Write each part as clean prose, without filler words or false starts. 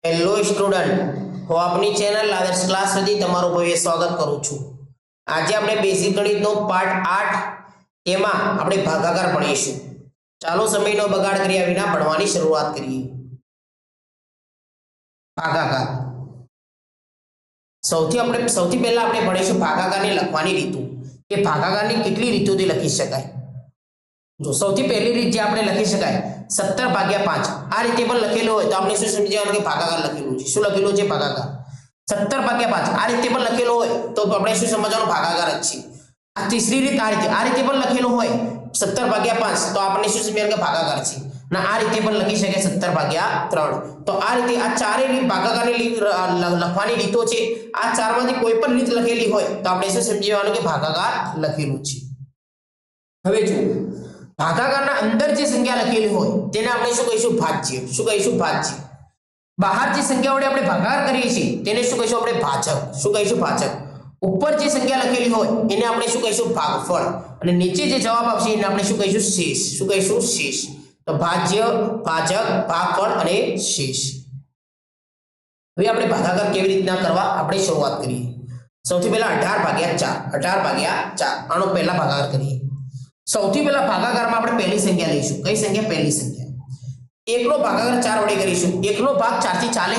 Hello student, હું આપની channel આદર્શ ક્લાસ સુધી તમારું ભવ્ય સ્વાગત કરું છું। આજે આપણે બેઝિક ગણિતનો પાર્ટ 8 એમાં આપણે ભાગાકાર ભણીશું। ચાલો સમયનો બગાડ કર્યા વિના ભણવાની શરૂઆત કરીએ। ભાગાકાર સૌથી પહેલા આપણે ભણીશું ભાગાકારને લખવાની રીતો કે ભાગાકારની કેટલી રીતોથી લખી શકાય। જો સૌથી પહેલી રીત જે આપણે લખી શકાય 17/5 આ રીતે પણ લખેલું હોય તો આપણે શું સમજવાનું કે ભાગાકાર લખેલું છે। શું લખેલું છે? ભાગાકાર। 17/5 આ રીતે પણ લખેલું હોય તો આપણે શું સમજવાનું? ભાગાકાર જ છે। આ ત્રીસરી રીત આ રીતે પણ લખેલું હોય 17/5 તો આપણે શું સમજવાનું કે ભાગાકાર છે। ના આ રીતે પણ લખી શકાય 17/3 તો આ રીતે આ ચારે રીત ભાગાકારની લખવાની રીતો છે। આ ચારમાંથી કોઈ પણ રીત લખેલી હોય તો આપણે શું સમજવાનું કે ભાગાકાર લખેલું છે। હવે જો ભાગાકારના અંદર જે સંખ્યા લખેલી હોય તેને આપણે શું કહીશું? ભાજ્ય। શું કહીશું? ભાજ્ય। બહાર જે સંખ્યા વડે આપણે ભાગાકાર કરીએ છીએ તેને શું કહીશું? આપણે ભાજક। શું કહીશું? ભાજક। ઉપર જે સંખ્યા લખેલી હોય એને આપણે શું કહીશું? ભાગફળ। અને નીચે જે જવાબ આવશે એને આપણે શું કહીશું? શેષ। શું કહીશું? શેષ। તો ભાજ્ય, ભાજક, ભાગફળ અને શેષ। હવે આપણે ભાગાકાર કેવી રીતના કરવા આપણે શરૂઆત કરીએ। સૌથી પહેલા 18/4 આનો પહેલા ભાગાકાર કરીએ। સૌથી પહેલા ભાગાકારમાં આપણે પહેલી સંખ્યા લઈશું। કઈ સંખ્યા? પહેલી સંખ્યા। 1 નો ભાગાકાર 4 વડે કરીશું। 1 નો ભાગ 4 થી ચાલે?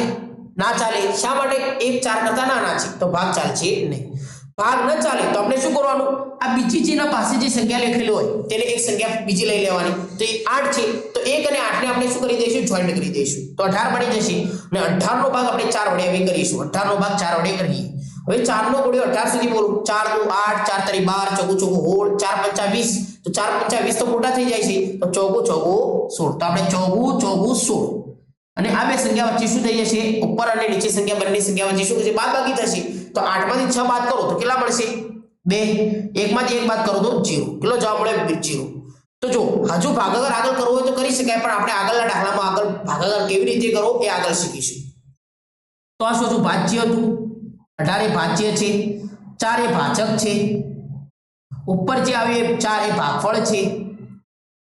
ના ચાલે। શા માટે? 1 4 કરતા નાના છે તો ભાગ ચાલશે નહીં। ભાગ ન ચાલે તો આપણે શું કરવાનું? આ બીજી જેના પાસે જે સંખ્યા લખેલી હોય તેને એક સંખ્યા બીજી લઈ લેવાની। તો એ 8 છે તો 1 અને 8 ને આપણે શું કરી દઈશું? જોઈન્ટ કરી દઈશું તો 18 બની જશે। અને 18 નો ભાગ આપણે 4 વડે હવે કરીશું। 18 નો ભાગ 4 વડે કરીએ। હવે 4 નો ગુણ્યો 18 સુધી બોલું। 4 નું 8, 4 તરી 12, 4 ચોકું 16, 4 5 20 તો 4 5 20 તો મોટા થઈ જાય છે તો 4 ચોકું 16 તો આપણે 4 ચોકું 16 અને આ બે સંખ્યા વચ્ચે શું થઈ જશે? ઉપર અને નીચે સંખ્યા બંને સંખ્યા વચ્ચે શું થશે? બાદબાકી થશે। તો 8 માંથી 6 બાદ કરો તો કેટલા મળશે? 2। 1 માંથી 1 બાદ કરો તો 0। કેટલો જવાબ મળે? 0। તો જો હજુ ભાગાકાર આગળ કરવો હોય તો કરી શકાય પણ આપણે આગળના દાખલામાં આગળ ભાગાકાર કેવી રીતે કરવો એ આગળ શીખીશું। તો આ શું ભાજ્ય હતું? 18 એ ભાજ્ય છે, 4 એ ભાજક છે, ઉપર જે આવે 4 એ ભાગફળ છે,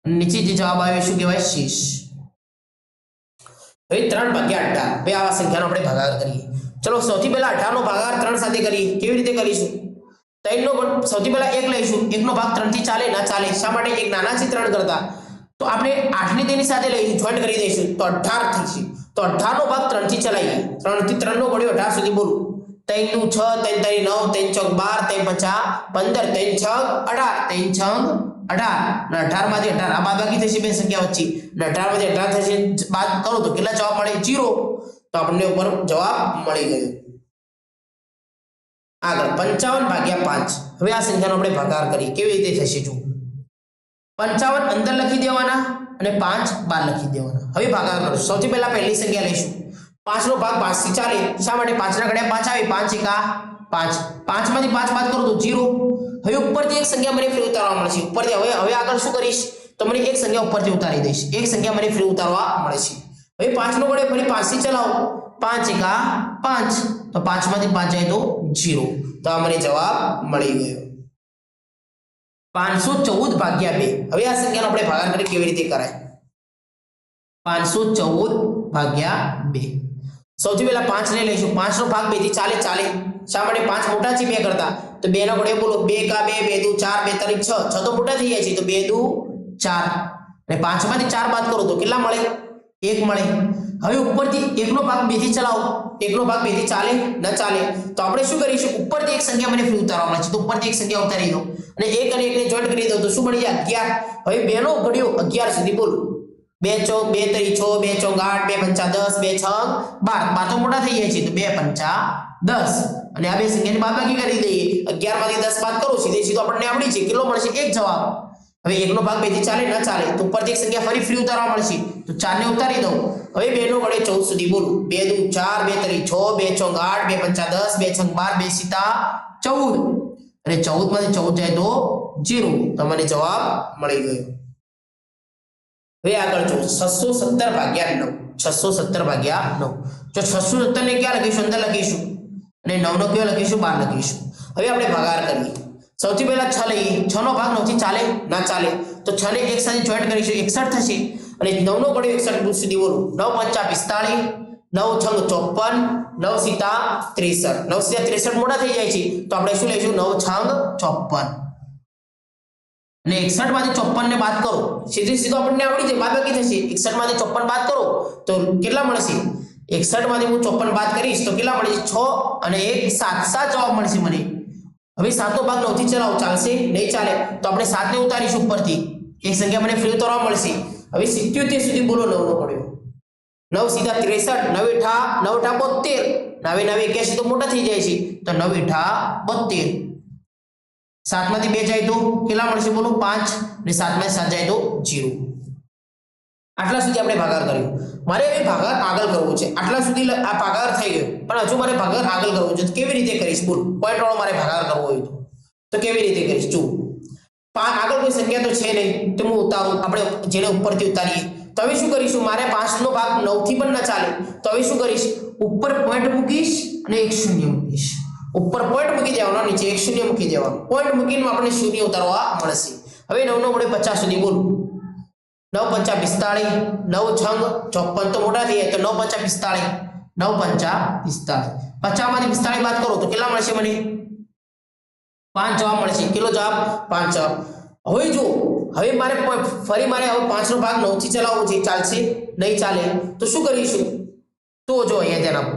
નીચે જે જવાબ આવે શું કહેવાય? શેષ। હવે 3/18 બે આવા સંખ્યાનો આપણે ભાગાકાર કરીએ। ચલો સૌથી પહેલા 18 નો ભાગાકાર 3 સાથે કરીએ। કેવી રીતે કરીશું? 3 નો સૌથી પહેલા 1 લઈશું। 1 નો ભાગ 3 થી ચાલે? ના ચાલે। શા માટે? 1 નાના છે 3 કરતા તો આપણે 8 ને તેની સાથે લઈશું, જોઈન્ટ કરી દઈશું તો 18 થશે। તો 18 નો ભાગ 3 થી ચલાવીએ। 3 થી 3 નો ગણ્યો 18 સુધી બોલું। 3 નું 6, 3 તરી 9, 3 ચોક 12, 3 પંચા 15, 3 છ 18, 3 છ 18 અને 18 માંથી 18 આ બાદબાકી થશે બે સંખ્યા વચ્ચે અને 18 માંથી 18 થશે બાદ કરો તો કેટલા જવાબ મળે? 0। તો આપણને ઉપર જવાબ મળી ગયો। આગળ 55/5 હવે આ સંખ્યાનો આપણે ભાગાકાર કરીએ। કેવી રીતે થશે? જો 55 અંદર લખી દેવાના અને 5 બહાર લખી દેવાના। હવે ભાગાકાર કરો। સૌથી પહેલા પહેલી સંખ્યા લઈશું। 5 નો ભાગ 5 થી ચાલે? શા માટે? 5 ના ઘડિયા 5 આવે। 5 એકા 5, 5 માંથી 5 બાદ કરો તો 0। હવે ઉપરથી એક સંખ્યા મને ફ્રી ઉતારવા મળશે। ઉપરથી હવે આગળ શું કરીશ? તો મને એક સંખ્યા ઉપરથી ઉતારી દઈશ। એક સંખ્યા મને ફ્રી ઉતારવા મળશે। હવે 5 નો ઘડિયો ફરી 5 થી ચલાવો। 5 એકા 5 તો 5 માંથી 5 જાય તો 0। તો આ મને જવાબ મળી ગયો। 514/2 હવે આ સંખ્યાનો આપણે ભાગાકાર કરી કેવી રીતે કરાય? 514/2 સૌથી પહેલા 5 ને લઈશું। 5 નો ભાગ 2 થી ચાલે? શા માટે? 5 મોટા છે 2 કરતા તો 2 નો ઘડિયો બોલો। 2 એકા 2, 2 દુ 4, 2 તરી 6, 6 તો મોટા થઈ જાય છે તો 2 દુ 4 અને 5 માંથી 4 બાદ કરો તો કેટલા મળે? 1 મળે। હવે ઉપરથી 1 નો ભાગ 2 થી ચલાવો। 1 નો ભાગ 2 થી ચાલે? ન ચાલે। તો આપણે શું કરીશું? ઉપરથી એક સંખ્યા મને ફ્રી ઉતારવા મળે છે તો ઉપરથી એક સંખ્યા ઉતારી દો અને 1 અને 1 ને જોઈન્ટ કરી દો તો શું બની જાય? 11। હવે 2 નો ઘડિયો 11 સુધી બોલો। 2 ચોક 2 તરી 6, 2 ચોક 8, 2 પંચા 10, 2 છ 12, 12 તો મોટા થઈ જાય છે તો 2 પંચા 10 અને આ બે સંખ્યાની બાદબાકી કરી દઈએ। 11 માંથી 10 બાદ કરો સીધો આપણને આવડી છે કેટલો મળશે? 1 જવાબ। હવે 1 નો ભાગ 2 થી ચાલે? ન ચાલે તો ઉપરથી એક સંખ્યા ફરી ફ્રી ઉતારવા મળશે તો 4 ને ઉતારી દો। હવે 2 નો ઘડિયો 14 સુધી બોલું। 2 દુ 4, 2 તરી 6, 2 ચોક 8, 2 પંચા 10, 2 છ 12, 2 સીતા 14 અને 14 માંથી 14 જાય તો 0। તો મને જવાબ મળી ગયો। હવે આગળ જો 617/9 617/9 જો 617 ને ક્યાં લખીશું? અંદર લખીશું અને 9 નો કયો લખીશું? બહાર લખીશું। હવે આપણે ભાગાકાર કરીએ। સૌથી પહેલા 6 લઈએ। 6 નો ભાગ 9 થી ચાલે? ના ચાલે તો 6 ને એક સાથે જોઈન્ટ કરીશું 61 થશે અને 9 નો ઘડિયો 61 સુધી બોલું। 9 પંચા 45, 9 છંગ 54, 9 સીતા 63, 9 સીતા 63 મોટા થઈ જાય છે તો આપણે શું લઈશું 9 છંગ 54 અને 61 માંથી 54 ને બાદ કરો સીધો આપણને આવડી જાય બાદબાકી થશે 61 માંથી 54 બાદ કરો તો કેટલા મળશે 61 માંથી હું 54 બાદ કરીશ તો કેટલા મળશે 6 અને 1 7 7 જવાબ મળશે મને હવે સાતનો ભાગ 9 થી ચલાવો ચાલશે નહીં ચાલે તો આપણે 7 ને ઉતારીશું ઉપરથી એક સંખ્યા મને ફ્રી ઉતારવા મળશે હવે 77 સુધી બોલો 9 નો પડ્યો 9 સીધા 63 9 એઠા 72 9 81 તો મોટા થઈ જાય છે તો 9 એઠા 72 7 માંથી 2 જાય તો કેટલા મળશે બોલો 5 અને 7 માંથી 7 જાય તો 0 આટલા સુધી આપણે ભાગાકાર કર્યો મારે એ ભાગાકાર આગળ કરવો છે આટલા સુધી આ ભાગાકાર થઈ ગયો પણ હજુ મારે ભાગાકાર આગળ કરવો છે તો કેવી રીતે કરીશ બોલ પોઈન્ટ વાળો મારે ભાગાકાર કરવો હોય તો કેવી રીતે કરીશ જો આગળ કોઈ સંખ્યા તો છે નહીં તો હું ઉતારું આપણે જેને ઉપરથી ઉતારીએ તો હવે શું કરીશું મારે 5 નો ભાગ 9 થી પણ ન ચાલે તો હવે શું કરીશ ઉપર પોઈન્ટ મૂકીશ અને એક શૂન્ય મૂકીશ ઉપર પોઈન્ટ મૂકી દેવાનો નીચે એક શૂન્ય મૂકી દેવાનો પોઈન્ટ મૂકીને આપણે શૂન્ય ઉતારવા મળશે હવે 9 નો વડે 50 સુધી બોલ 9 5 45 9 છંગ 54 તો મોટા થઈ જાય તો 9 5 45 9 5 45 50 માંથી 45 બાદ કરો તો કેટલા મળશે મને 5 જવાબ મળશે કેટલો જવાબ 5 જવાબ હવે જો હવે મારે ફરી મારે હવે 5 નો ભાગ 9 થી ચલાવવો છે ચાલશે નહીં ચાલે તો શું કરીશું તો જો અહીંયા ધ્યાન આપો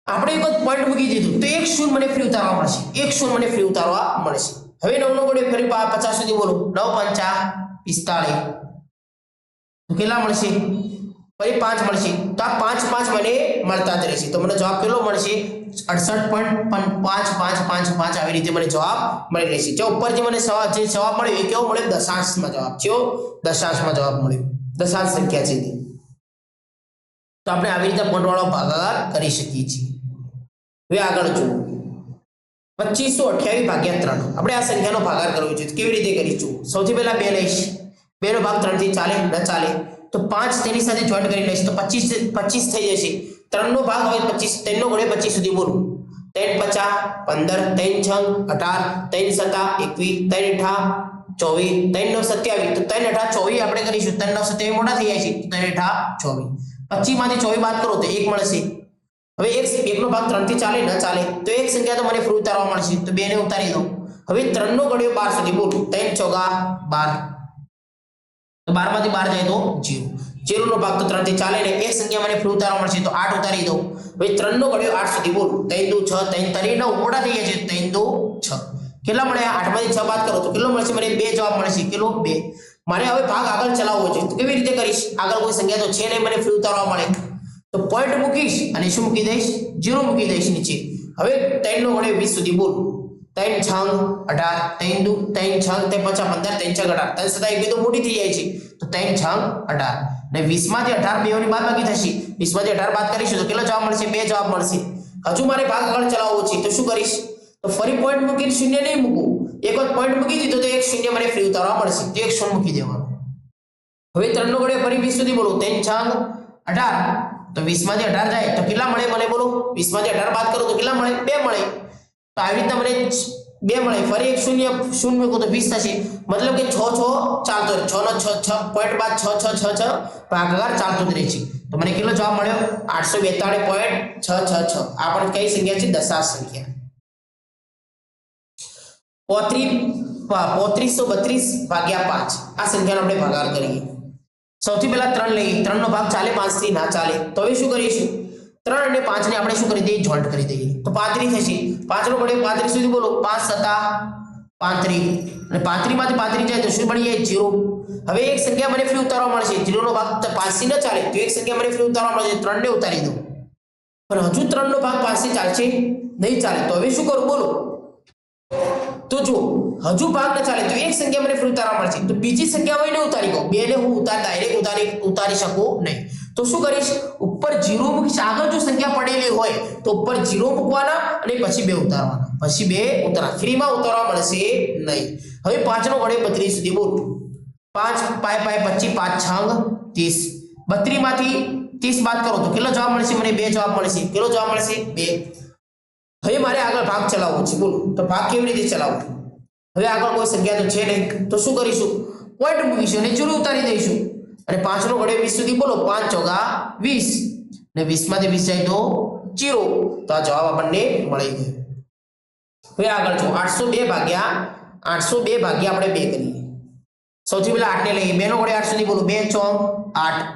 આપણે એક જ પોઈન્ટ મૂકી દીધું તો એક શૂન્ય મને ફ્રી ઉતારવા મળશે એક શૂન્ય મને ફ્રી ઉતારવા મળશે હવે 9 નો વડે ફરી 50 સુધી બોલો 9 5 45 તો કેટલા મળશે ફરી 5 મળશે તો આ 5 5 મને મળતા જ રહેશે તો મને જવાબ કેટલો મળશે 68.555 આવી રીતે મને જવાબ મળી રહેશે જો ઉપર જે મને જવાબ મળ્યો એ કેવો મળ્યો દશાંશમાં જવાબ છે દશાંશમાં જવાબ મળ્યો દશાંશ સંખ્યા છે તો આપણે આવી રીતે પોઈન્ટ વાળો ભાગાકાર કરી શકીએ છીએ હવે આગળ જુઓ 2528 ભાગ્યા 3 આપણે આ સંખ્યાનો ભાગાકાર કરવો છે કેવી રીતે કરીશું સૌથી પહેલા 2 લઈશ 2 નો ભાગ 3 થી ચાલે ન ચાલે તો 5 તેની સાથે જોઈન્ટ કરી લઈશ તો 25 થઈ જશે 3 નો ભાગ હવે 25 3 નો વડે 25 સુધી બોલું 3 50 15 3 6 18 3 7 21 3 8 24 3 9 27 તો 3 8 24 આપણે કરીશું 3 9 27 મોટા થઈ જાય છે 3 8 24 25 માંથી 24 બાદ કરો તો 1 મળશે હવે 1 નો ભાગ 3 થી ચાલે ન ચાલે તો એક સંખ્યા તો મને ફ્રી ઉતારવા મળશે તો 2 ને ઉતારી દો હવે 3 નો ઘડિયો 12 સુધી બોલું 3 ચોગા 12 તો 12 માંથી 12 જાય તો 0 નો ભાગ તો 3 થી ચાલે ને એક સંખ્યા મને ફ્રી ઉતારવા મળશે તો 8 ઉતારી દો હવે 3 નો ઘડિયો 8 સુધી બોલું 3 2 6 3 3 9 મોટા થઈ ગયા છે 3 2 6 કેટલા મળ્યા 8 માંથી 6 બાદ કરો તો કેટલો મળશે મને 2 જવાબ મળશે કેટલો 2 મારે હવે ભાગ આગળ ચલાવવો છે તો કેવી રીતે કરીશ આગળ કોઈ સંખ્યા તો છે નહીં મને ફ્રી ઉતારવા મળે તો પોઈન્ટ મૂકીશ અને શું મૂકી દઈશ 0 મૂકી દઈશ નીચે હવે 3 નો વડે 20 સુધી બોલ 3 છંગ 18 3 2 3 છંગ 3 5 15 3 6 18 3 7 1 તો મોટી થઈ જાય છે તો 3 છંગ 18 ને 20 માંથી 18 બેઓની બાદ બાકી થશે 20 માંથી 18 બાદ કરીશું તો કેટલો જવાબ મળશે 2 જવાબ મળશે હજુ મારે ભાગ આગળ ચલાવવો છે તો શું કરીશ તો ફરી પોઈન્ટ મૂકીને શૂન્ય નહીં મૂકું એક વાર પોઈન્ટ મૂકી દીધો તો એક શૂન્ય મને ફ્રી ઉતારવા મળશે તો એક શૂન્ય મૂકી દેવાનું હવે 3 નો વડે ફરી 20 સુધી બોલો 3 છંગ 18 તો 20 માંથી 18 જાય તો કેટલા મળે મને બોલો 20 માંથી 18 બાદ કરો તો કેટલા મળે 2 મળે તો આવી રીતે મને 2 મળે ફરી એક શૂન્ય મૂકો તો 20 થશે મતલબ કે 6 6 ચાલતો 6 નો 6 પોઈન્ટ બાદ 6 6 6 6 ભાગાકાર ચાલતો જ રહે છે તો મને કેટલો જવાબ મળ્યો 842.666 આ પણ કઈ સંખ્યા છે દશાંશ સંખ્યા 3532 ભાગ્યા 5 આ સંખ્યાનો આપણે ભાગાકાર કરીએ સૌથી પહેલા 3 લઈએ 3 નો ભાગ ચાલે 5 થી ના ચાલે તો હવે શું કરીશું 3 અને 5 ને આપણે શું કરી દઈએ જોઈન્ટ કરી દઈએ તો 35 થશે 5 નો વડે 35 સુધી બોલો 5 7 35 અને 35 માંથી 35 જાય તો શું બની જાય 0 હવે એક સંખ્યા મને ફ્રી ઉતારવા મળશે 0 નો ભાગ 5 થી ન ચાલે તો એક સંખ્યા મને ફ્રી ઉતારવા મળશે 3 ને ઉતારી દો પણ હજુ 3 નો ભાગ 5 થી ચાલશે નહીં ચાલે તો હવે શું કરું બોલો તો જો હજુ ભાગ ન ચાલે તો એક સંખ્યા મને ફ્રી ઉતારવા મળશે તો બીજી સંખ્યા હોય ને ઉતારી દો બે ને હું ડાયરેક્ટ ઉતારી શકું નહીં તો શું કરીશ ઉપર 0 મૂકીશ આગળ જો સંખ્યા પડેલી હોય તો ઉપર 0 મૂકવાના અને પછી 2 ઉતારવાના પછી 2 ઉતારવા ફ્રીમાં ઉતારવા મળશે નહીં હવે 5 નો વડે 32 સુધી બોલ 5 5 25 5 છંગ 30 32 માંથી 30 બાદ કરો તો કેટલો જવાબ મળશે મને 2 જવાબ મળશે કેટલો જવાબ મળશે 2 હવે મારે આગળ ભાગ ચલાવવો છે બોલો તો ભાગ કેવી રીતે ચલાવવો હવે આગળ કોઈ સંખ્યા તો છે નહીં તો શું કરીશું પોઈન્ટ મૂકીશું અને 0 ઉતારી દઈશું અને 5 નો વડે 20 સુધી બોલો 5 ચોગા 20 ને 20 માંથી 20 જાય તો 0. તો આ જવાબ આપણને મળી ગયો. હવે આગળ જો 802 ભાગ્યા આપણે 2 કરીએ. સૌથી પહેલા 8 ને લઈએ. 2 નો ઘોડે 8 સુધી બોલો. 2 ચોક 8.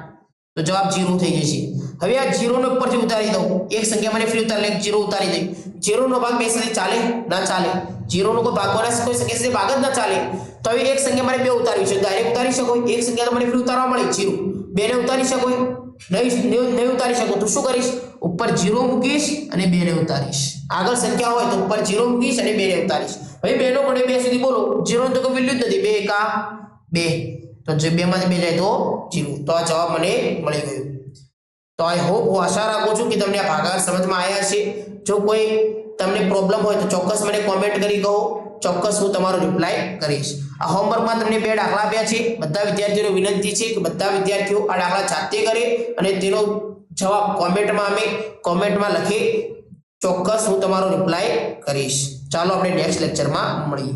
તો જવાબ 0 થઈ જશે. હવે આ 0 નો ઉપરથી ઉતારી દઉં. એક સંખ્યા મને ફરી ઉતારી લે, 0 ઉતારી દઈ. 0 નો ભાગ 2 સાથે ચાલે ના ચાલે. 0 નો કોઈ ભાગવાના કોઈ સંખ્યા સાથે ભાગ જ ના ચાલે. તો હવે એક સંખ્યા મને 2 ઉતારવી છે, ડાયરેક્ટ ઉતારી શકો. એક સંખ્યા તો મને ફરી ઉતારવા મળી 0. 2 ને ઉતારી શકો નહીં ઉતારી શકો તો શું કરીશ? ઉપર 0 મૂકીશ અને 2 ને ઉતારીશ. આગળ સંખ્યા હોય તો ઉપર 0 મૂકીશ અને 2 ને ઉતારીશ. હવે 2 નો ઘોડે 2 સુધી બોલો. 0 ની તો કોઈ વેલ્યુ જ નથી. 2 એકા 2. તો જે 2 માંથી 2 જાય તો 0. તો આ જવાબ મને મળી ગયો. તો આઈ હોપ, હું આશા રાખું છું કે તમને આ ભાગાકાર સમજમાં આવ્યા છે. જો કોઈ તમને પ્રોબ્લેમ હોય તો ચોક્કસ મને કોમેન્ટ કરી કહો. ચોક્કસ હું તમારો રિપ્લાય કરીશ. આ હોમવર્કમાં તમને 2 દાખલા આપ્યા છે. બધા વિદ્યાર્થીઓને વિનંતી છે કે બધા વિદ્યાર્થીઓ આ દાખલા જાતે કરે અને તેનો જવાબ કોમેન્ટમાં લખે. ચોક્કસ હું તમારો રિપ્લાય કરીશ. ચાલો આપણે નેક્સ્ટ લેક્ચરમાં મળીએ.